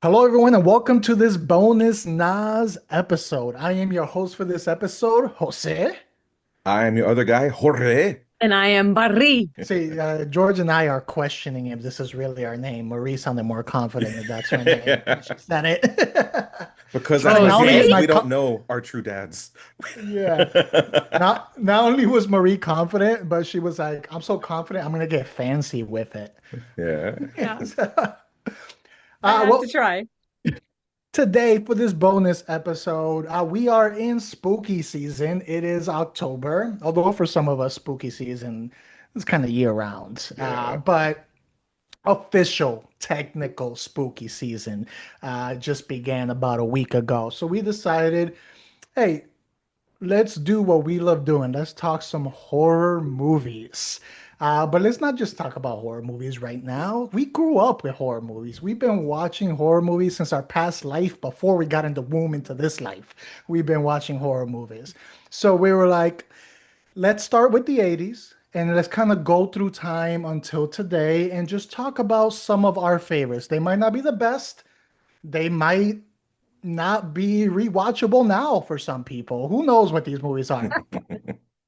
Hello, everyone, and welcome to this bonus NASS episode. I am your host for this episode, Jose. I am your other guy, Jorge. And I am Barry. See, George and I are questioning if this is really our name. Marie sounded more confident that that's her name when she said it. Because She's that's like, what not only is because Jose? my we don't co know our true dads. yeah, not only was Marie confident, but she was like, I'm so confident, I'm gonna get fancy with it. Yeah. Yeah, So, I have to well, try. today, for this bonus episode, we are in spooky season. It is October, although for some of us, spooky season is kind of year round. Yeah. But official, technical spooky season just began about a week ago. So we decided, hey, let's do what we love doing. Let's talk some horror movies. But let's not just talk about horror movies right now. We grew up with horror movies. We've been watching horror movies since our past life before we got in the womb into this life. We've been watching horror movies. So we were like, let's start with the 80s and let's kind of go through time until today and just talk about some of our favorites. They might not be the best, they might not be rewatchable now for some people. Who knows what these movies are?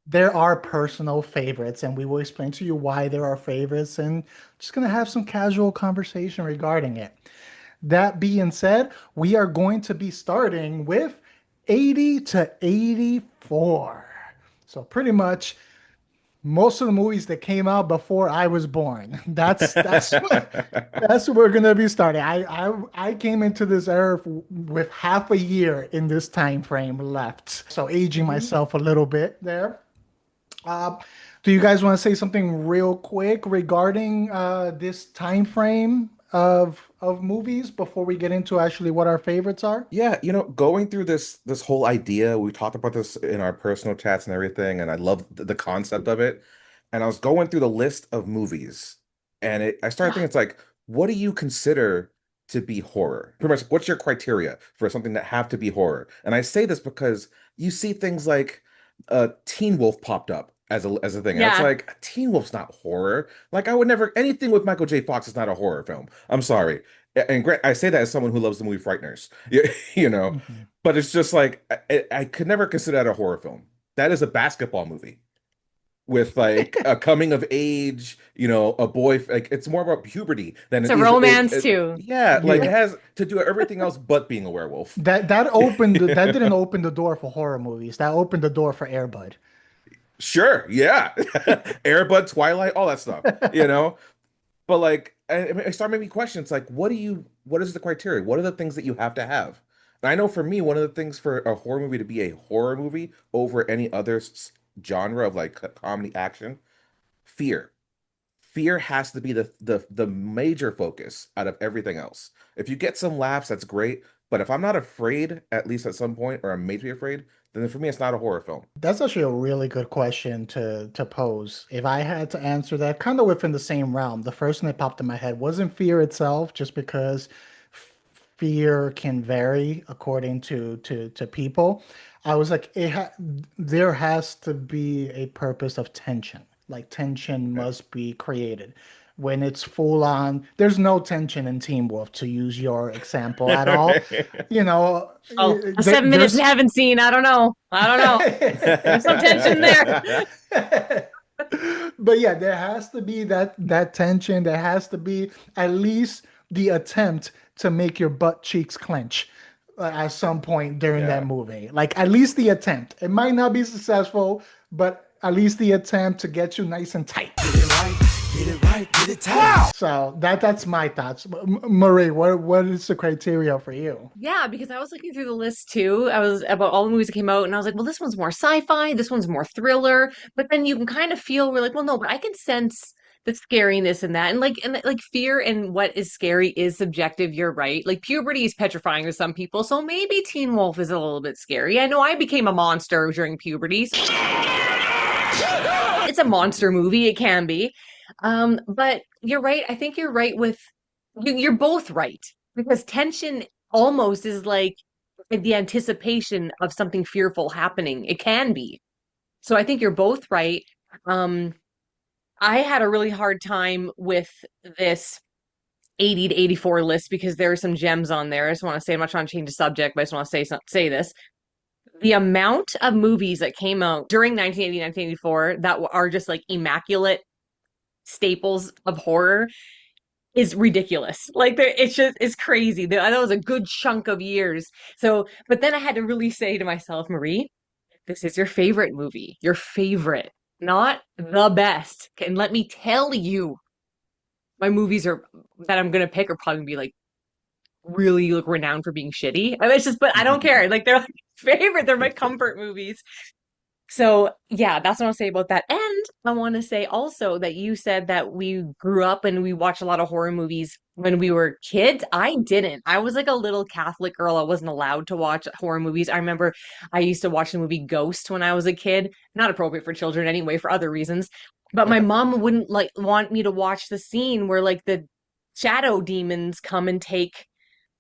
There are personal favorites, and we will explain to you why there are favorites and just going to have some casual conversation regarding it. That being said, we are going to be starting with 80 to 84. So pretty much most of the movies that came out before I was born. That's what we're gonna be starting. I came into this era with half a year in this time frame left, so aging Mhm. myself a little bit there. Uh, do you guys want to say something real quick regarding this time frame of movies before we get into actually what our favorites are? Yeah, going through this whole idea, we talked about this in our personal chats and everything, and I love the concept of it. And I was going through the list of movies, and I started thinking, it's like, what do you consider to be horror? Pretty much, what's your criteria for something that have to be horror? And I say this because you see things like Teen Wolf popped up as a thing, and it's Yeah. like Teen Wolf's not horror. Like I would never anything with Michael J. Fox is not a horror film. I'm sorry. And I say that as someone who loves the movie Frighteners, you know, Mhm. but it's just like I could never consider that a horror film. That is a basketball movie with like a coming of age, a boy. Like it's more about puberty than It's it a is. romance too. Yeah, like it Yeah, has to do everything else but being a werewolf. that didn't open the door for horror movies. That opened the door for Air Bud. Sure, yeah, Air Bud, Twilight, all that stuff, you know. But like, I start making questions like, what is the criteria? What are the things that you have to have? And I know for me, one of the things for a horror movie to be a horror movie over any other genre of like comedy action, fear. Fear has to be the major focus out of everything else. If you get some laughs, that's great. But if I'm not afraid, at least at some point, or I'm made to be afraid, then for me, it's not a horror film. That's actually a really good question to pose. If I had to answer that, kind of within the same realm, the first thing that popped in my head wasn't fear itself, just because fear can vary according to people. I was like, there has to be a purpose of tension. Like tension Yeah. must be created. When it's full on, there's no tension in Team Wolf, to use your example at all. You know, Oh, a 7 minutes you there's haven't seen. I don't know. I don't know. There's some tension there. But yeah, there has to be that tension. There has to be at least the attempt to make your butt cheeks clench at some point during that Yeah. movie. Like at least the attempt. It might not be successful, but at least the attempt to get you nice and tight. Get it right, get it tight. Wow. So that's my thoughts. Marie, what is the criteria for you? Yeah, because I was looking through the list too. I was about all the movies that came out, and I was like, well, this one's more sci-fi, this one's more thriller. But then you can kind of feel we're like, well, no, but I can sense the scariness in that. And like fear and what is scary is subjective, you're right. Like puberty is petrifying to some people, so maybe Teen Wolf is a little bit scary. I know I became a monster during puberty. So it's a monster movie, it can be. But you're right. I think you're right with you're both right because tension almost is like the anticipation of something fearful happening. It can be. So I think you're both right. Um, I had a really hard time with this 80 to 84 list because there are some gems on there. I just want to say, I'm not trying to change the subject, but I just want to say this. The amount of movies that came out during 1980, 1984 that are just like immaculate staples of horror is ridiculous. Like it's crazy. That was a good chunk of years. So, but then I had to really say to myself, Marie, this is your favorite movie, your favorite, not the best. And let me tell you, my movies are that I'm gonna pick are probably gonna be like really like renowned for being shitty. I mean, it's just, but I don't care. Like they're like favorite. They're my comfort movies. So yeah, that's what I'll say about that. And I want to say also that you said that we grew up and we watched a lot of horror movies when we were kids. I didn't. I was like a little Catholic girl. I wasn't allowed to watch horror movies. I remember I used to watch the movie Ghost when I was a kid. Not appropriate for children anyway, for other reasons. But my mom wouldn't like want me to watch the scene where like the shadow demons come and take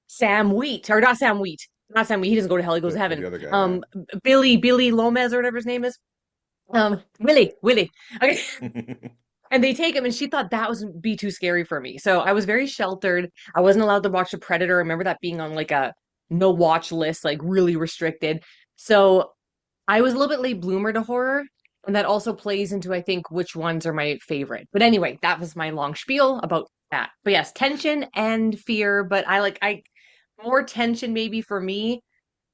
Sam Wheat, or not Sam Wheat. Not Sam Wheat. He doesn't go to hell. He goes to The heaven. other guy, Billy Lomez or whatever his name is. Willie. Okay. yeah. And they take him, and she thought that was be too scary for me. So I was very sheltered. I wasn't allowed to watch The Predator. I remember that being on like a no watch list, like really restricted. So I was a little bit late bloomer to horror. And that also plays into, I think, which ones are my favorite. But anyway, that was my long spiel about that. But yes, tension and fear. But I more tension maybe for me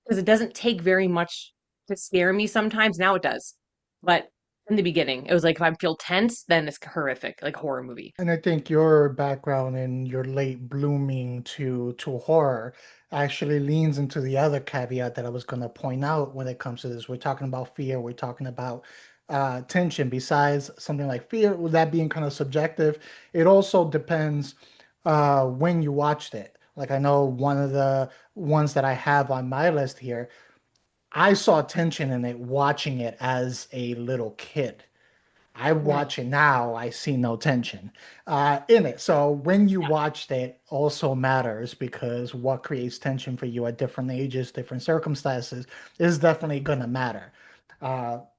because it doesn't take very much to scare me sometimes. Now it does. But in the beginning, it was like if I feel tense, then it's horrific, like horror movie. And I think your background and your late blooming to horror actually leans into the other caveat that I was going to point out when it comes to this. We're talking about fear, we're talking about tension. Besides something like fear, with that being kind of subjective, it also depends when you watched it. Like I know one of the ones that I have on my list here, I saw tension in it watching it as a little kid. I Mm. watch it now, I see no tension in it. So when you Yeah. watched it also matters because what creates tension for you at different ages, different circumstances is definitely going to matter.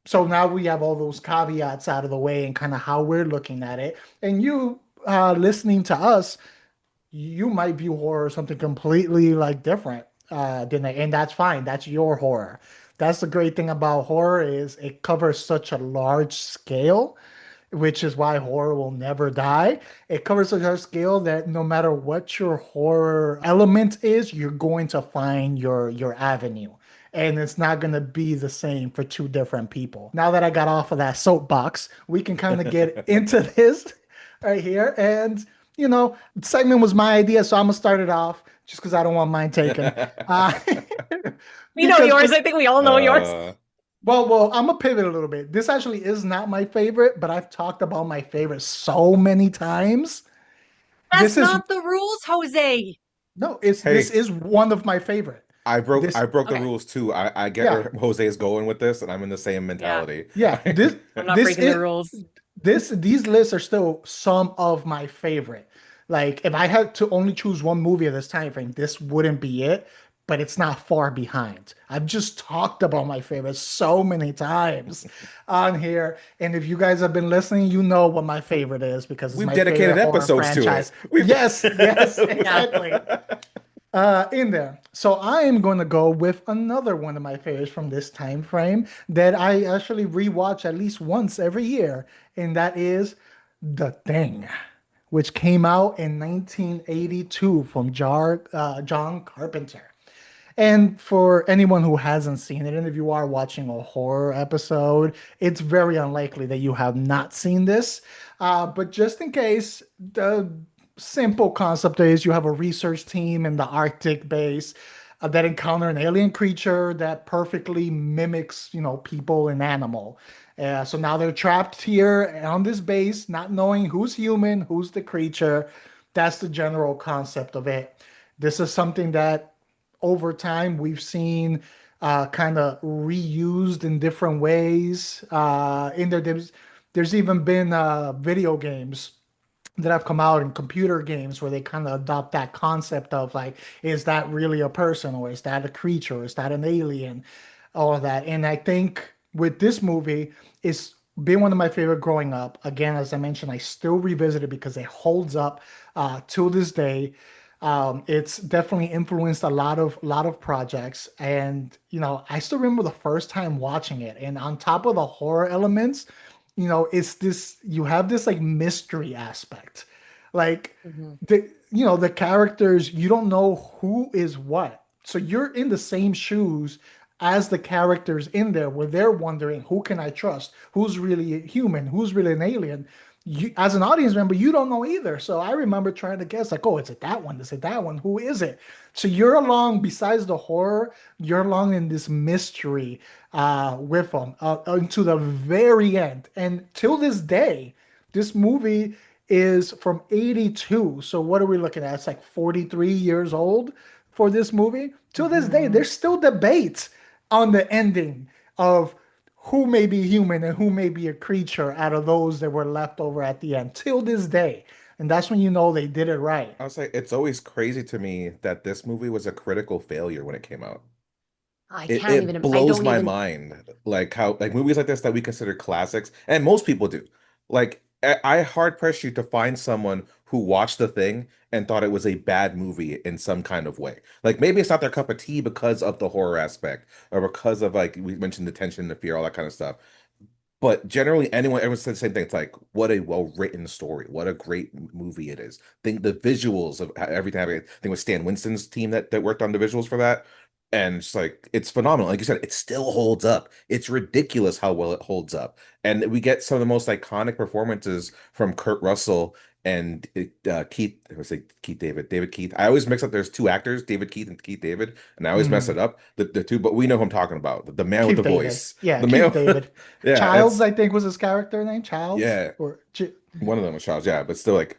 So now we have all those caveats out of the way and kind of how we're looking at it. And you listening to us, you might view horror as something completely like different than that, and that's fine. That's your horror. That's the great thing about horror is it covers such a large scale, which is why horror will never die. It covers such a large scale that no matter what your horror element is, you're going to find your avenue. And it's not going to be the same for two different people. Now that I got off of that soapbox, we can kind of get into this right here. And segment was my idea, so I'm gonna start it off just because I don't want mine taken. Uh, We know because yours. I think we all know yours. uh, well, I'm gonna pivot a little bit. This actually is not my favorite, but I've talked about my favorite so many times. That's This is not the rules, Jose. no, it's this hey, is one of my favorite. I This broke the Okay. rules too. I get yeah where Jose is going with this, and I'm in the same Yeah. mentality. yeah this I'm not this breaking the is rules. these lists are still some of my favorite. Like if I had to only choose one movie of this time frame, this wouldn't be it, but it's not far behind. I've just talked about my favorites so many times on here, and if you guys have been listening, you know what my favorite is because it's We've my favorite dedicated horror episodes to it. franchise. Yes, yes, Yeah. exactly. In there. So I am going to go with another one of my favorites from this time frame that I actually rewatch at least once every year, and that is The Thing, which came out in 1982 from John Carpenter. And for anyone who hasn't seen it, and if you are watching a horror episode, it's very unlikely that you have not seen this. But just in case, the simple concept is you have a research team in the Arctic base that encounter an alien creature that perfectly mimics, people and animal. So now they're trapped here on this base, not knowing who's human, who's the creature. That's the general concept of it. This is something that over time we've seen kind of reused in different ways. There's even been video games that have come out in computer games where they kind of adopt that concept of like, is that really a person or is that a creature? Is that an alien? All of that. And I think with this movie, it's been one of my favorite growing up. Again, as I mentioned, I still revisit it because it holds up till this day. It's definitely influenced a lot of projects, and I still remember the first time watching it. And on top of the horror elements, it's this you have this like mystery aspect, like Mhm. the characters, you don't know who is what, so you're in the same shoes as the characters in there where they're wondering, who can I trust, who's really a human, who's really an alien. You, as an audience member, you don't know either. So I remember trying to guess, like, oh, is it that one, is it that one, who is it? So you're along, besides the horror, you're along in this mystery with them until the very end. And till this day, this movie is from 82. So what are we looking at? It's like 43 years old for this movie. To this day, Mhm. there's still debates on the ending of who may be human and who may be a creature out of those that were left over at the end till this day. And that's when you know they did it right. I was like, it's always crazy to me that this movie was a critical failure when it came out. I It can't it even, I blows don't my even, mind like how like movies like this that we consider classics, and most people do. Like I hard press you to find someone who watched the thing and thought it was a bad movie in some kind of way. Like maybe it's not their cup of tea because of the horror aspect or because of like we mentioned the tension, the fear, all that kind of stuff. But generally, everyone said the same thing. It's like, what a well-written story. What a great movie it is. Think the visuals of everything happening. I think with Stan Winston's team that worked on the visuals for that. And it's like, it's phenomenal. Like you said, it still holds up. It's ridiculous how well it holds up. And we get some of the most iconic performances from Kurt Russell and Keith. I was like Keith David, David Keith. I always mix up. There's two actors, David Keith and Keith David, and I always mess Mm. it up. The two, but we know who I'm talking about. The man with Keith the David. voice. Yeah, The Keith man. David. Yeah, Childs, it's I think, was his character name. Childs? yeah. One of them was Charles, yeah, but still like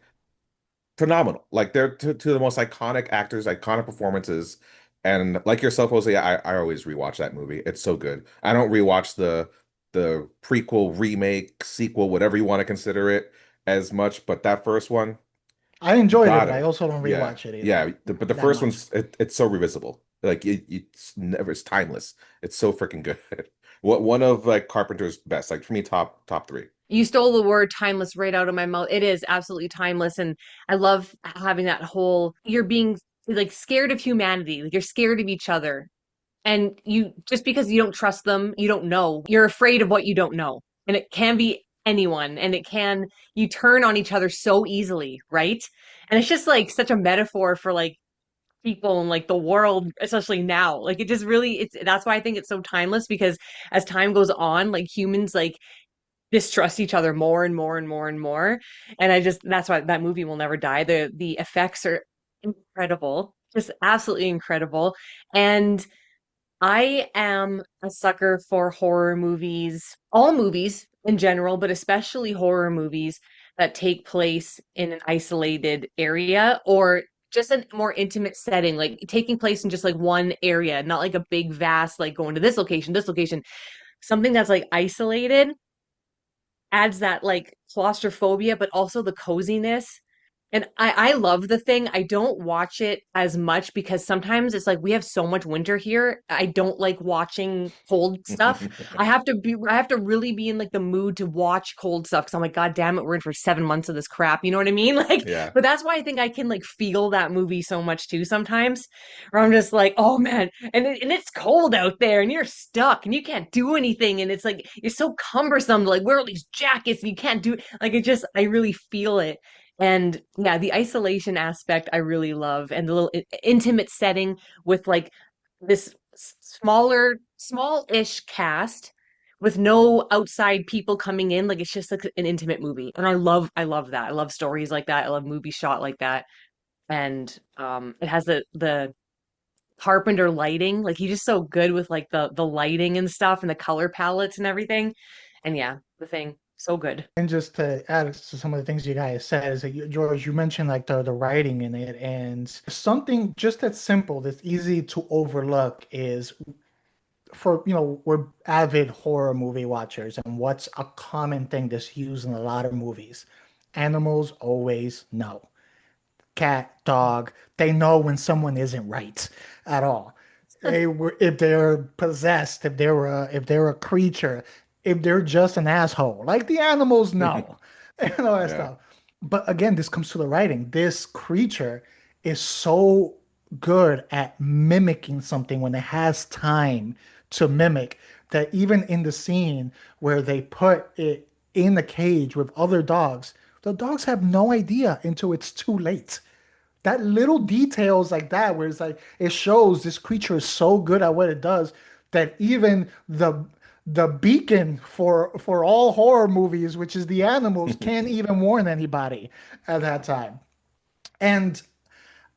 phenomenal. Like they're two of the most iconic actors, iconic performances. And like yourself, Jose, I always rewatch that movie. It's so good. I don't rewatch the prequel, remake, sequel, whatever you want to consider it as much, but that first one, I you enjoyed it, but I gotta. also don't Yeah. rewatch it either Yeah. But the that first much. one's it's so revisable. Like it's never it's timeless. It's so freaking good. What one of like Carpenter's best, like for me, top three. you stole the word timeless right out of my mouth. It is absolutely timeless. And I love having that whole, you're being like scared of humanity, like you're scared of each other. And you, just because you don't trust them, you don't know, you're afraid of what you don't know. And it can be anyone, and it can, you turn on each other so easily, right? And it's just like such a metaphor for like people and like the world, especially now. Like it just really, it's that's why I think it's so timeless, because as time goes on, like humans like distrust each other more and more and more and more. And I just, that's why that movie will never die. The effects are incredible, just absolutely incredible. And I am a sucker for horror movies, all movies in general, but especially horror movies that take place in an isolated area or just a more intimate setting, like taking place in just like one area, not like a big vast, like going to this location, something that's like isolated adds that like claustrophobia, but also the coziness. And I love The Thing. I don't watch it as much because sometimes it's like we have so much winter here. I don't like watching cold stuff. I have to really be in like the mood to watch cold stuff because I'm like, God damn it, we're in for 7 months of this crap. You know what I mean? Like, Yeah. but that's why I think I can like feel that movie so much too sometimes. Or I'm just like, oh man, and it's cold out there and you're stuck and you can't do anything. And it's like you're so cumbersome to like wear all these jackets and you can't do like it just I really feel it. And yeah, the isolation aspect I really love, and the little intimate setting with like this small-ish cast with no outside people coming in. Like it's just like an intimate movie. And I love that. I love stories like that. I love movies shot like that. And it has the Carpenter lighting. Like he's just so good with like the lighting and stuff and the color palettes and everything. And yeah, The Thing, so good. And just to add to some of the things you guys said is that George, you mentioned like the writing in it, and something just that simple that's easy to overlook is for we're avid horror movie watchers, and what's a common thing that's used in a lot of movies? Animals always know. Cat, dog, they know when someone isn't right at all. If they're possessed, if they're a creature, if they're just an asshole. Like the animals know and all that Yeah. stuff. But again, this comes to the writing. This creature is so good at mimicking something when it has time to mimic that even in the scene where they put it in the cage with other dogs, the dogs have no idea until it's too late. That little details like that, where it's like it shows this creature is so good at what it does that even the beacon for all horror movies, which is the animals, can't even warn anybody at that time. And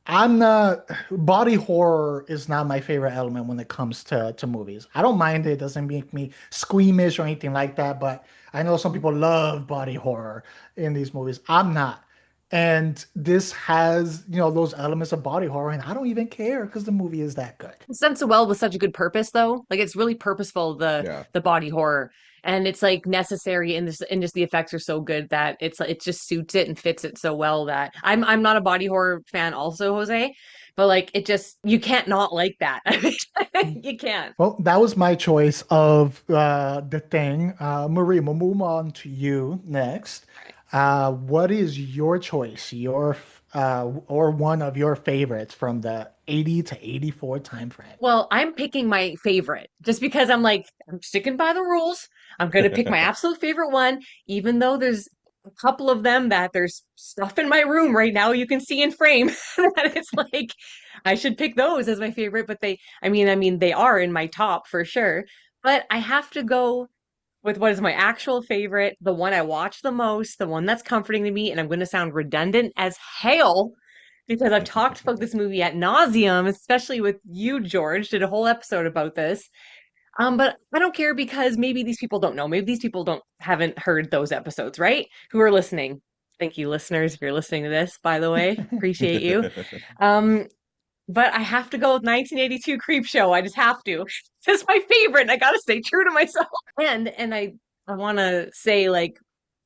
I'm not body horror is not my favorite element when it comes to movies. I don't mind it, it doesn't make me squeamish or anything like that, but I know some people love body horror in these movies. I'm not. And this has, those elements of body horror, and I don't even care because the movie is that good. It's done so well with such a good purpose though. Like it's really purposeful, Yeah. the body horror. And it's like necessary in this, and just the effects are so good that it just suits it and fits it so well that I'm not a body horror fan also, Jose, but like it just you can't not like that. I mean, you can't. Well, that was my choice of the thing. Marie, we'll move on to you next. What is your choice, or one of your favorites from the 80 to 84 time frame? Well, I'm picking my favorite just because I'm like, I'm sticking by the rules. I'm going to pick my absolute favorite one, even though there's a couple of them that there's stuff in my room right now you can see in frame that it's like I should pick those as my favorite, but I mean, they are in my top for sure. But I have to go with what is my actual favorite, the one I watch the most, the one that's comforting to me, and I'm going to sound redundant as hell because I've talked about this movie at nauseum, especially with you, George, did a whole episode about this. But I don't care because maybe these people don't know. Maybe these people don't haven't heard those episodes, right? Who are listening. Thank you, listeners, if you're listening to this, by the way. Appreciate you. Um, but I have to go with 1982 Creep Show. I just have to. It's my favorite, and I gotta stay true to myself. And I want to say, like,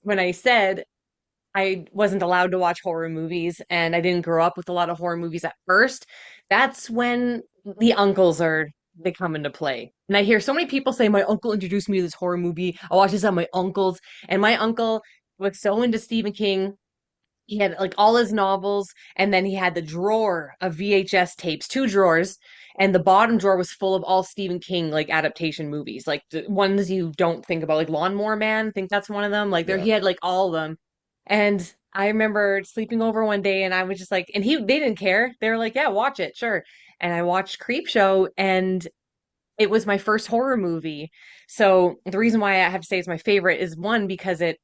when I said I wasn't allowed to watch horror movies and I didn't grow up with a lot of horror movies at first, that's when the uncles are they come into play. And I hear so many people say, my uncle introduced me to this horror movie. I watched this on my uncle's, and my uncle was so into Stephen King. He had like all his novels, and then he had the drawer of VHS tapes, two drawers, and the bottom drawer was full of all Stephen King like adaptation movies, like the ones you don't think about, like Lawnmower Man. I think that's one of them. Like there, Yeah. he had like all of them. And I remember sleeping over one day, and I was just like, and they didn't care. They were like, yeah, watch it, sure. And I watched Creepshow, and it was my first horror movie. So the reason why I have to say it's my favorite is one because it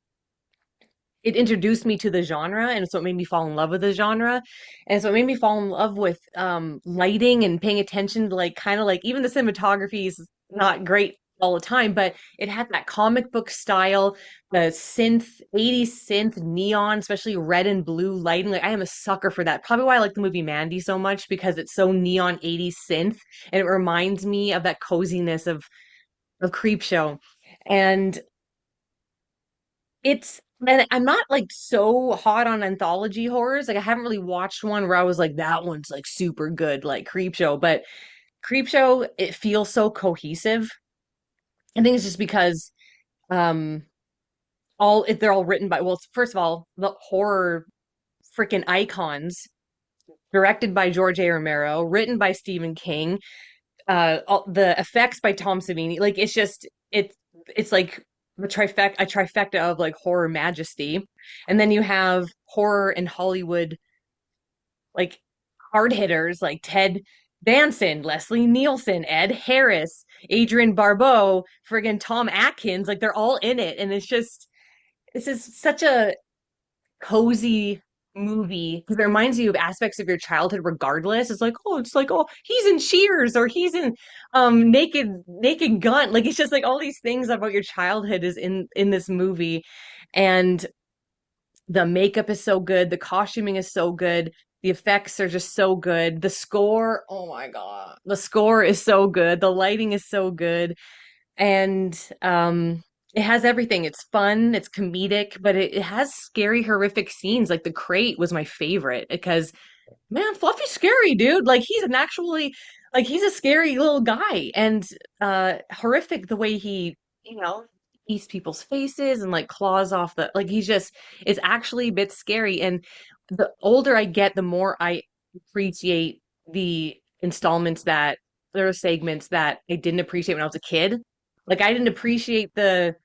introduced me to the genre, and so it made me fall in love with the genre, and so it made me fall in love with lighting and paying attention to like kind of like even the cinematography is not great all the time, but it had that comic book style, the synth 80s synth neon, especially red and blue lighting. Like I am a sucker for that, probably why I like the movie Mandy so much, because it's so neon 80s synth, and it reminds me of that coziness of Creepshow. And it's and I'm not like so hot on anthology horrors. Like I haven't really watched one where I was like, that one's like super good, like Creepshow. But Creepshow, it feels so cohesive. I think it's just because um they're all written by, well, first of all, the horror freaking icons, directed by Jorge Romero, written by Stephen King, the effects by Tom Savini. Like it's like a trifecta of like horror majesty. And then you have horror and Hollywood like hard hitters like Ted Danson, Leslie Nielsen, Ed Harris, Adrian Barbeau, friggin' Tom Atkins. Like they're all in it. And this is such a cozy movie because it reminds you of aspects of your childhood regardless. It's like, oh, he's in Cheers or he's in Naked Gun. Like it's just like all these things about your childhood is in this movie. And the makeup is so good, the costuming is so good, the effects are just so good. The score, oh my God. The score is so good. The lighting is so good. And it has everything. It's fun, it's comedic, but it has scary, horrific scenes. Like the crate was my favorite because man, Fluffy's scary, dude. Like he's an actually like he's a scary little guy and horrific the way he, you know. eats people's faces and like claws off the like he's just it's actually a bit scary. And the older I get, the more I appreciate the installments that there are segments that I didn't appreciate when I was a kid. Like I didn't appreciate the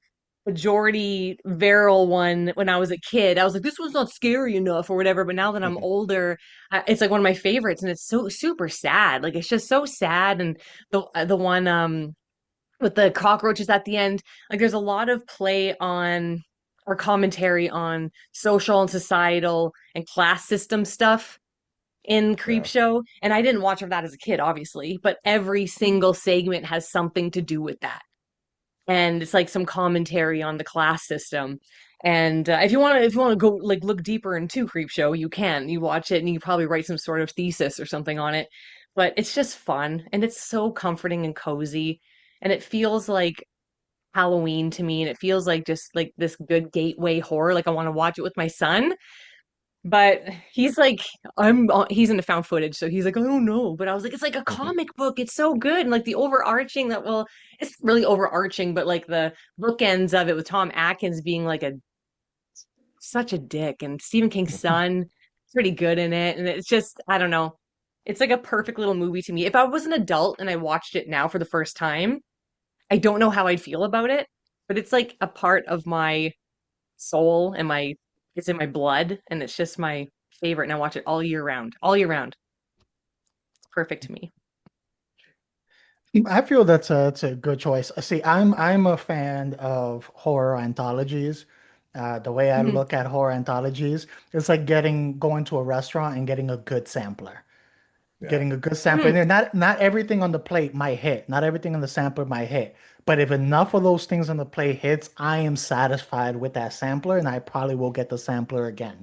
majority Viral one when I was a kid. I was like, this one's not scary enough or whatever. But now that I'm older, it's like one of my favorites, and it's so super sad. Like it's just so sad. And the one with the cockroaches at the end, like there's a lot of play on or commentary on social and societal and class system stuff in Yeah. Creepshow. And I didn't watch that as a kid, obviously, but every single segment has something to do with that, and it's like some commentary on the class system. And if you want to go like look deeper into Creepshow, you can. You watch it and you probably write some sort of thesis or something on it. But it's just fun and it's so comforting and cozy, and it feels like Halloween to me, and it feels like just like this good gateway horror. Like I want to watch it with my son, but he's like, he's into found footage, so he's like, I don't know. But I was like, it's like a comic book. It's so good. And like the overarching that, well, it's really overarching, but like the bookends of it with Tom Atkins being like a such a dick, and Stephen King's son, pretty good in it. And it's just, I don't know. It's like a perfect little movie to me. If I was an adult and I watched it now for the first time, I don't know how I'd feel about it, but it's like a part of my soul and my it's in my blood, and it's just my favorite, and I watch it all year round. All year round. It's perfect to me. I feel that's a good choice. See, I'm a fan of horror anthologies. The way I Mhm. look at horror anthologies, it's like going to a restaurant and getting a good sampler. Yeah. Getting a good sampler. Mhm. And not everything on the plate might hit. Not everything on the sampler might hit. But if enough of those things on the plate hits, I am satisfied with that sampler, and I probably will get the sampler again.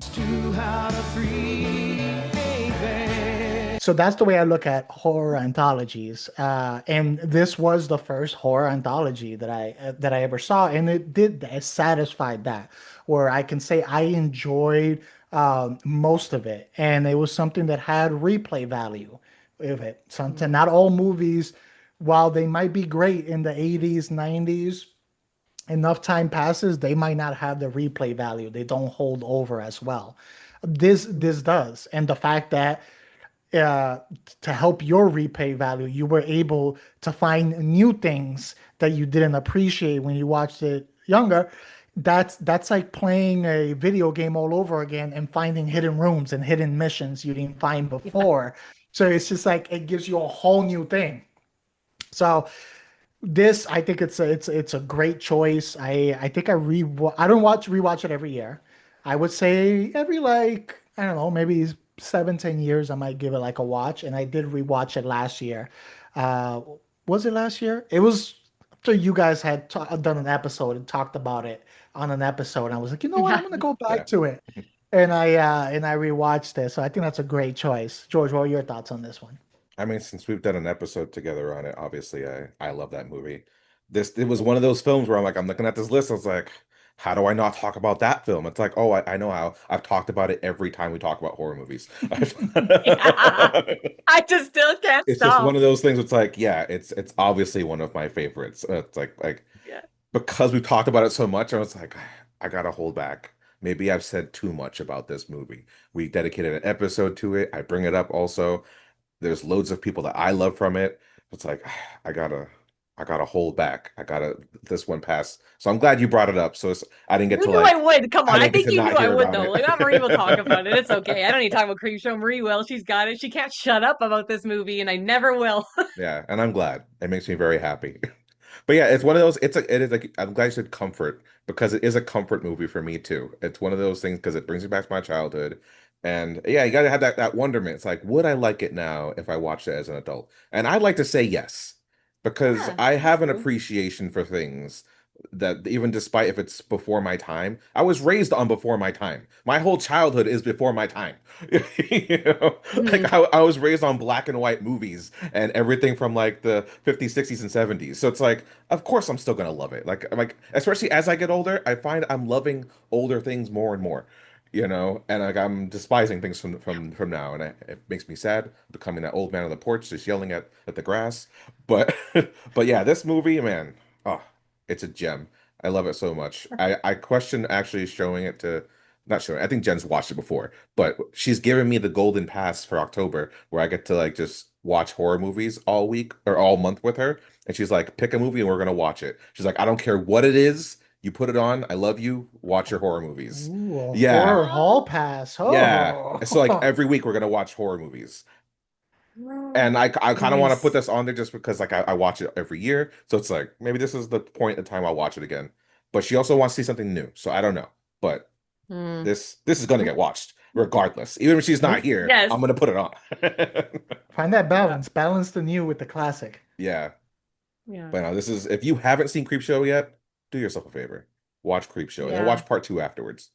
So that's the way I look at horror anthologies. And this was the first horror anthology that I ever saw, and it satisfied that, where I can say I enjoyed most of it, and it was something that had replay value with it. Something Mhm. not all movies, while they might be great in the 80s, 90s, enough time passes, they might not have the replay value. They don't hold over as well. This does, and the fact that uh, to help your repay value, you were able to find new things that you didn't appreciate when you watched it younger. That's like playing a video game all over again and finding hidden rooms and hidden missions you didn't find Yeah. before. So it's just like it gives you a whole new thing. So this, I think it's a great choice. I think I don't watch rewatch it every year. I would say every like I don't know, maybe 7, 10 years I might give it like a watch. And I did rewatch it last year. Uh, was it last year? It was after you guys had done an episode and talked about it on an episode. And I was like, you know what, I'm Yeah. gonna go back Yeah. to it. And I rewatched it. So I think that's a great choice. George, what are your thoughts on this one? I mean, since we've done an episode together on it, obviously I love that movie. This it was one of those films where I'm looking at this list, I was like, how do I not talk about that film? It's like, oh, I know how. I've talked about it every time we talk about horror movies. Yeah. I just still can't It's just one stop. of those things. It's like, yeah, it's obviously one of my favorites. It's like Yeah. because we've talked about it so much, I was like, I gotta hold back. Maybe I've said too much about this movie. We dedicated an episode to it. I bring it up also. There's loads of people that I love from it. It's like I gotta I gotta hold back. I gotta this one pass. So I'm glad you brought it up. So I didn't get You to knew I like would. Come I on. I didn't get think to you knew not I hear would about though. Like Aunt Marie will talk about it. It's it. okay. I don't need to talk about Creepshow. Marie will. She's got it. She can't shut up about this movie, and I never will. Yeah, and I'm glad. It makes me very happy. But yeah, it's one of those. It is like I'm glad you said comfort because it is a comfort movie for me too. It's one of those things because it brings me back to my childhood, and yeah, you gotta have that wonderment. It's like, would I like it now if I watched it as an adult? And I'd like to say yes, because Yeah, I me have an too. appreciation for things that even despite if it's before my time, I was raised on before my time. My whole childhood is before my time. You know, like Mhm. I was raised on black and white movies and everything from like the 50s, 60s, and 70s. So it's like, of course I'm still gonna love it. Like especially as I get older, I find I'm loving older things more and more. You know, and like I'm despising things from now, and it makes me sad becoming that old man on the porch just yelling at the grass. But but yeah, this movie, man, oh, it's a gem. I love it so much. I question actually showing it to, not showing. I think Jen's watched it before, but she's given me the golden pass for October where I get to like just watch horror movies all week or all month with her. And she's like, pick a movie and we're gonna watch it. She's like, I don't care what it is. You put it on. I love you. Watch your horror movies. Ooh, a Yeah. horror hall Oh, pass. Yeah. So like Oh, every week we're gonna watch horror movies. And I kind of want to put nice. this on there just because like I watch it every year. So it's like maybe this is the point in time I'll watch it again. But she also wants to see something new. So I don't know. But Hmm. this is gonna get watched regardless. Even if she's not hey, here, Yes. I'm gonna put it on. find that Yeah. balance. Balance the new with the classic. Yeah. Yeah. But no, this is if you haven't seen Creepshow yet, do yourself a favor. Watch Creepshow and then Yeah. watch part two afterwards.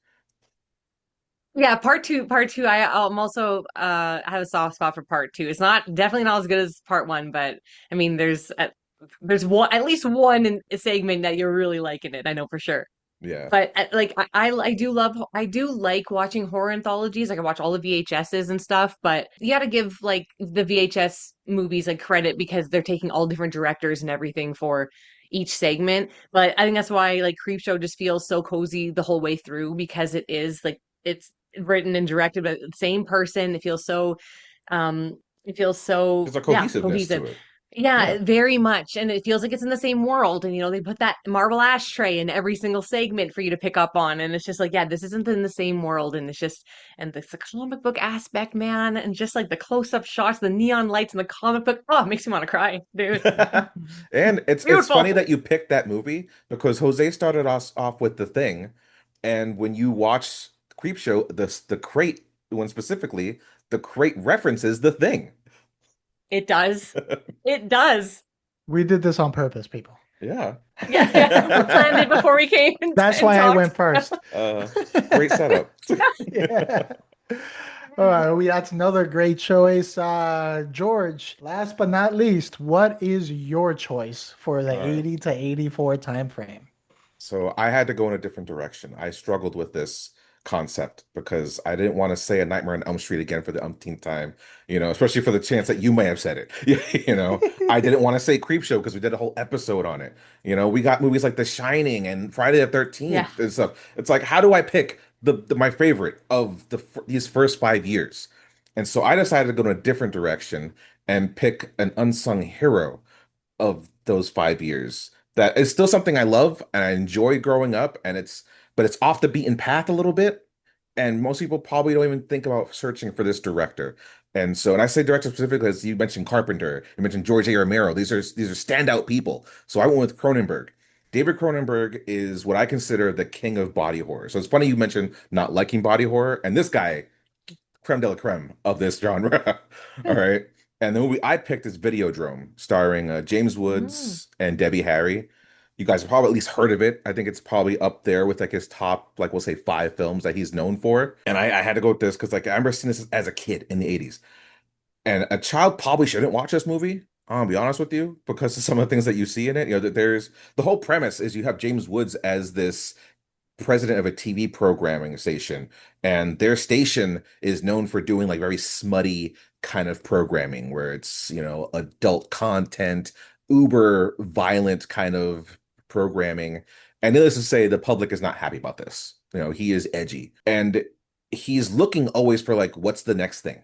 Yeah, part two, I'm also have a soft spot for part two. It's not definitely not as good as part one, but I mean there's one at least one in a segment that you're really liking it, I know for sure. Yeah. But like I do love I do like watching horror anthologies. Like I watch all the VHSs and stuff, but you got to give like the VHS movies like credit because they're taking all different directors and everything for each segment. But I think that's why like Creepshow just feels so cozy the whole way through because it is like it's written and directed by the same person. Um it feels so There's a yeah, cohesiveness cohesive. to it. Yeah, Yeah. very much. And it feels like it's in the same world. And, you know, they put that marble ashtray in every single segment for you to pick up on. And it's just like, yeah, this isn't in the same world. And it's just, and it's the comic book aspect, man. And just like the close up shots, the neon lights in the comic book. Oh, it makes me want to cry, dude. And it's funny Beautiful. that you picked that movie because Jose started us off with The Thing, and when you watch Creepshow, the crate one specifically, the crate references The Thing. It does. It does. We did this on purpose, people. Yeah. Yeah, yeah. We planned it before we came That's and why I talked. went first. Uh, Great setup. Yeah. All right, that's another great choice. George, last but not least, what is your choice for the All right. 80 to 84 time frame? So I had to go in a different direction. I struggled with this concept because I didn't want to say A Nightmare on Elm Street again for the umpteenth time, especially for the chance that you may have said it. I didn't want to say Creepshow because we did a whole episode on it. We got movies like The Shining and Friday the Yeah. 13th and stuff. It's like, how do I pick my favorite of these first 5 years? And so I decided to go in a different direction and pick an unsung hero of those 5 years that is still something I love and I enjoy growing up, but it's off the beaten path a little bit. And most people probably don't even think about searching for this director. And I say director specifically because you mentioned Carpenter, you mentioned George A. Romero. These are standout people. So I went with Cronenberg. David Cronenberg is what I consider the king of body horror. So it's funny you mentioned not liking body horror, and this guy creme de la creme of this genre. All right. And the movie I picked is Videodrome, starring James Mm. Woods and Debbie Harry. You guys have probably at least heard of it. I think it's probably up there with like his top, like we'll say 5 films that he's known for. And I had to go with this because like I remember seeing this as a kid in the 80s. And a child probably shouldn't watch this movie. I'll be honest with you, because of some of the things that you see in it. That there's the whole premise is you have James Woods as this president of a TV programming station, and their station is known for doing like very smutty kind of programming where it's, adult content, uber violent kind of programming. And needless to say, the public is not happy about this. He is edgy and he's looking always for like, what's the next thing?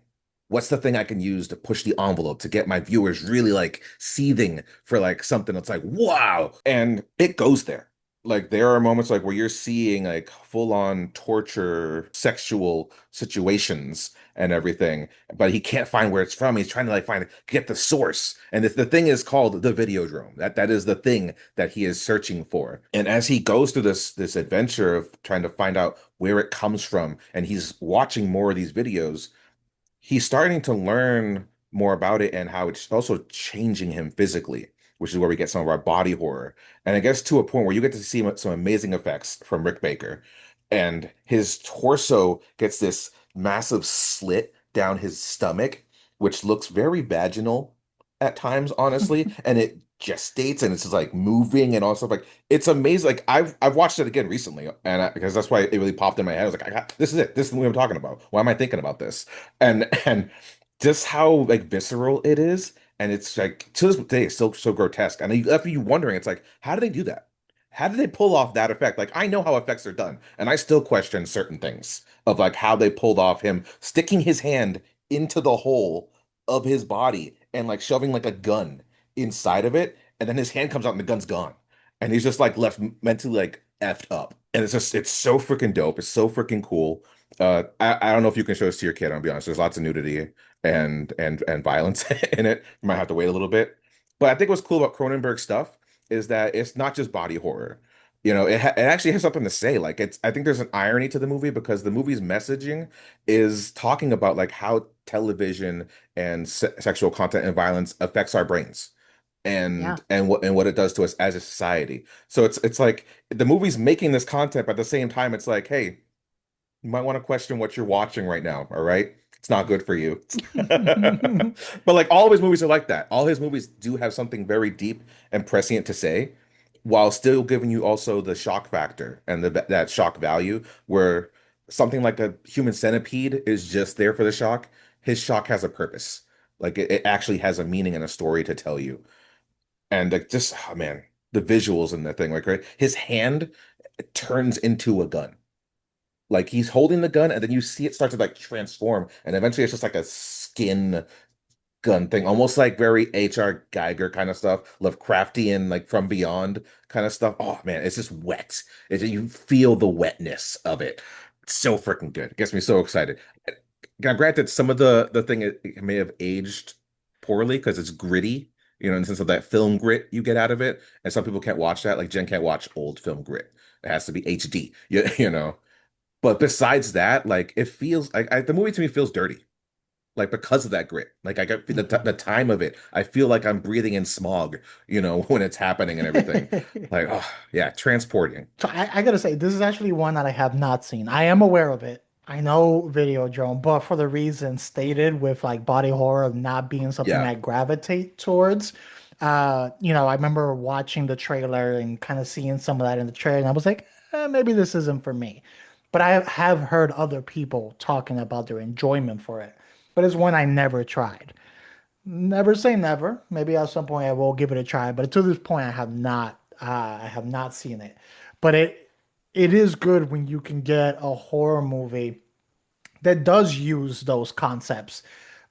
What's the thing I can use to push the envelope to get my viewers really like seething for like something that's like, wow. And it goes there. Like there are moments like where you're seeing like full on torture, sexual situations and everything, but he can't find where it's from. He's trying to like get the source. And the thing is called the Videodrome. That is the thing that he is searching for. And as he goes through this adventure of trying to find out where it comes from, and he's watching more of these videos, he's starting to learn more about it and how it's also changing him physically, which is where we get some of our body horror. And it gets to a point where you get to see some amazing effects from Rick Baker. And his torso gets this massive slit down his stomach, which looks very vaginal at times, honestly. And it gestates and it's just like moving and all stuff. Like it's amazing. Like I've watched it again recently, and because that's why it really popped in my head. I was like, this is it. This is the movie I'm talking about. Why am I thinking about this? And just how like visceral it is, and it's like to this day it's still so grotesque. And you left you wondering, it's like, how do they do that? how did they pull off that effect? Like, I know how effects are done, and I still question certain things of like how they pulled off him sticking his hand into the hole of his body and like shoving like a gun inside of it, and then his hand comes out and the gun's gone, and he's just like left mentally like effed up. And it's so freaking dope. It's so freaking cool. I don't know if you can show this to your kid. I'll be honest. There's lots of nudity and violence in it. You might have to wait a little bit. But I think what's cool about Cronenberg stuff is that it's not just body horror. It actually has something to say. Like I think there's an irony to the movie because the movie's messaging is talking about like how television and sexual content and violence affects our brains Yeah. and what it does to us as a society. So it's like the movie's making this content, but at the same time, it's like, hey, you might want to question what you're watching right now, all right? It's not good for you. But like all of his movies are like that. All his movies do have something very deep and prescient to say, while still giving you also the shock factor and that shock value, where something like a human centipede is just there for the shock. His shock has a purpose. Like it actually has a meaning and a story to tell you. And like just, oh man, the visuals in that thing, like right, his hand turns into a gun. Like he's holding the gun, and then you see it start to like transform, and eventually it's just like a skin gun thing, almost like very H.R. Geiger kind of stuff, Lovecraftian, like From Beyond kind of stuff. Oh man, it's just wet. You feel the wetness of it. It's so freaking good. It gets me so excited. Now, granted, some of the thing it may have aged poorly because it's gritty, in the sense of that film grit you get out of it, and some people can't watch that. Like Jen can't watch old film grit. It has to be HD. you know. But besides that, like it feels like the movie to me feels dirty, like because of that grit. Like I get the time of it. I feel like I'm breathing in smog, when it's happening and everything. Like, oh yeah, transporting. So I gotta say, this is actually one that I have not seen. I am aware of it. I know Videodrome, but for the reasons stated with like body horror not being something Yeah, I gravitate towards, I remember watching the trailer and kind of seeing some of that in the trailer, and I was like, maybe this isn't for me. But I have heard other people talking about their enjoyment for it. But it's one I never tried. Never say never. Maybe at some point I will give it a try, but to this point I have not. I have not seen it. But it is good when you can get a horror movie that does use those concepts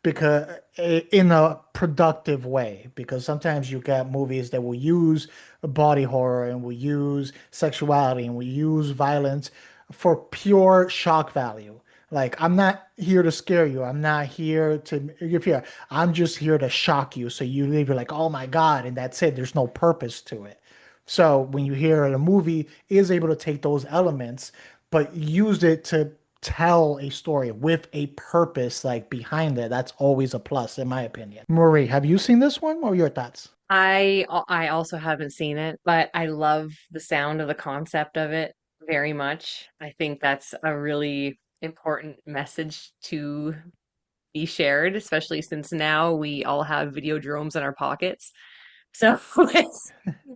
because in a productive way, because sometimes you get movies that will use body horror and will use sexuality and will use violence for pure shock value. Like, I'm not here to scare you, I'm not here to give you, I'm just here to shock you, so you leave, you're like, oh my god, and that's it. There's no purpose to it. So when you hear a movie is able to take those elements but use it to tell a story with a purpose like behind it, that's always a plus in my opinion. Marie, have you seen this one? What are your thoughts? I also haven't seen it, but I love the sound of the concept of it very much. I think that's a really important message to be shared, especially since now we all have video drones in our pockets. So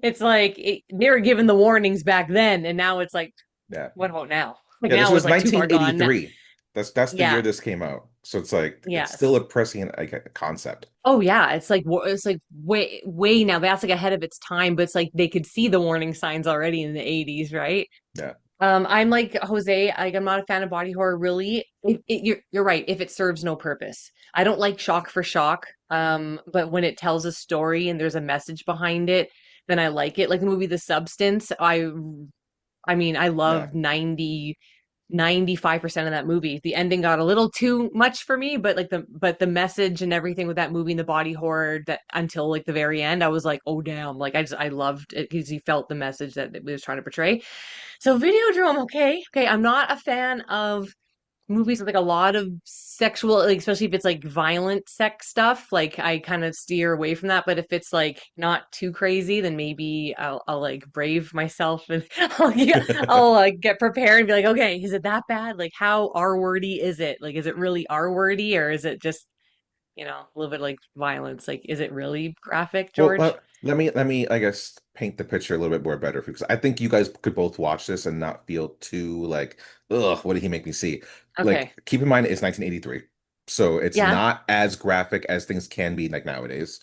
it's like they were given the warnings back then, and now it's like, yeah, what about now? Like yeah. This now it's was like too far gone. 1983. That's the year Yeah, this came out. So it's like it's still yes. a prescient like a concept. Oh yeah, it's like way now. That's like ahead of its time, but it's like they could see the warning signs already in the 80s, right? Yeah, I'm like Jose, like I'm not a fan of body horror really. You're right, if it serves no purpose. I don't like shock for shock. But when it tells a story and there's a message behind it, then I like it. Like the movie The Substance, I mean, I yeah. love 95% of that movie. The ending got a little too much for me, but the message and everything with that movie and the body horror that until like the very end, I was like, oh damn. Like I loved it because you felt the message that it was trying to portray. So Videodrome, okay. Okay, I'm not a fan of movies with like a lot of sexual, like especially if it's like violent sex stuff. Like I kind of steer away from that. But if it's like not too crazy, then maybe I'll like brave myself and I'll like get prepared and be like, okay, is it that bad? Like how R-wordy is it? Like is it really R-wordy or is it just, a little bit like violence? Like is it really graphic, Well, George? let me, I guess, paint the picture a little bit more better for you, because I think you guys could both watch this and not feel too like, ugh, what did he make me see? Okay. Like, keep in mind it's 1983, so it's Yeah. not as graphic as things can be like nowadays.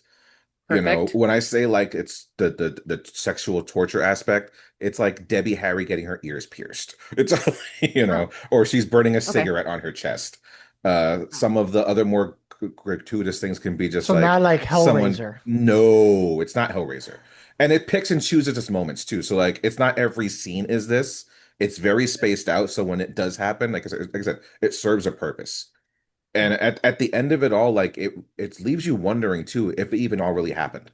You know, Perfect. when I say like it's the sexual torture aspect, it's like Debbie Harry getting her ears pierced. It's Oh, or she's burning a okay. cigarette on her chest. Some of the other more gratuitous things can be just So not like like someone, Hellraiser. no, it's not Hellraiser. And it picks and chooses its moments too. So like it's not every scene is this. It's very spaced out. So when it does happen, like I said, it serves a purpose. And at the end of it all, like it leaves you wondering too if it even all really happened.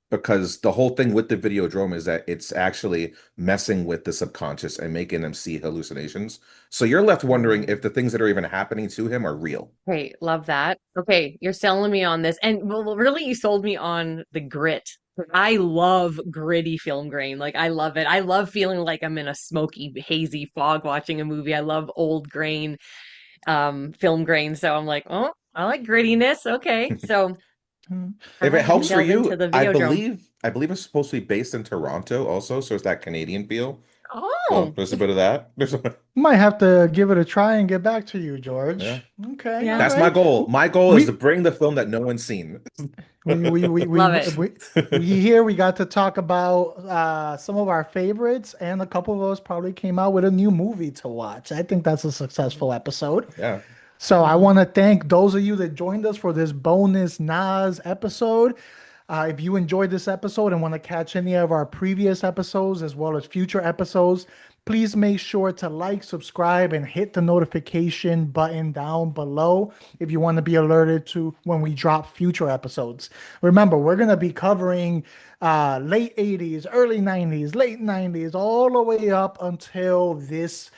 Because the whole thing with the Videodrome is that it's actually messing with the subconscious and making them see hallucinations. So you're left wondering if the things that are even happening to him are real. Okay, love that. Okay, you're selling me on this. And well, really, you sold me on the grit. I love gritty film grain. Like, I love it. I love feeling like I'm in a smoky, hazy fog watching a movie. I love old grain, film grain. So I'm like, oh, I like grittiness. Okay, so Mm. I If it might have to helps for delve into you, the Videodrome. I believe it's supposed to be based in Toronto also, so it's that Canadian feel. So Oh, there's a bit of that. Might have to give it a try and get back to you, Yeah. George. Okay, all yeah, That's my right. goal. My goal is to We bring the film that no one's seen. love it. we here we got to talk about some of our favorites, and a couple of us probably came out with a new movie to watch. I think that's a successful episode. Yeah. So I Mhm. want to thank those of you that joined us for this bonus NAS episode. If you enjoyed this episode and want to catch any of our previous episodes as well as future episodes, please make sure to like, subscribe, and hit the notification button down below if you want to be alerted to when we drop future episodes. Remember, we're going to be covering late 80s, early 90s, late 90s, all the way up until this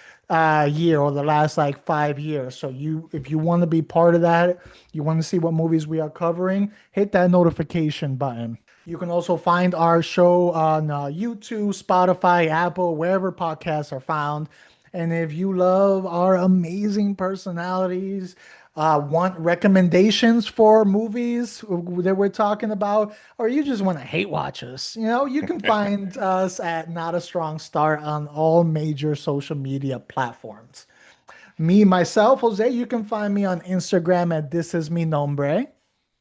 year or the last like 5 years. So if you want to be part of that, you want to see what movies we are covering, hit that notification button. You can also find our show on YouTube, Spotify, Apple, wherever podcasts are found. And if you love our amazing personalities, want recommendations for movies that we're talking about, or you just want to hate watch us, you can find us at Not a Strong Start on all major social media platforms. Me, myself, Jose, you can find me on Instagram at This Is Mi Nombre.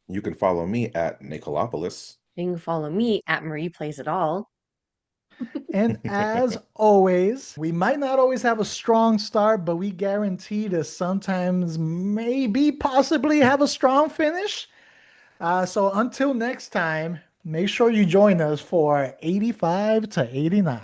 You can follow me at Nicolopolis. You can follow me at Marie Plays It All. And as always, we might not always have a strong start, but we guarantee to sometimes, maybe, possibly have a strong finish. So until next time, make sure you join us for 85 to 89.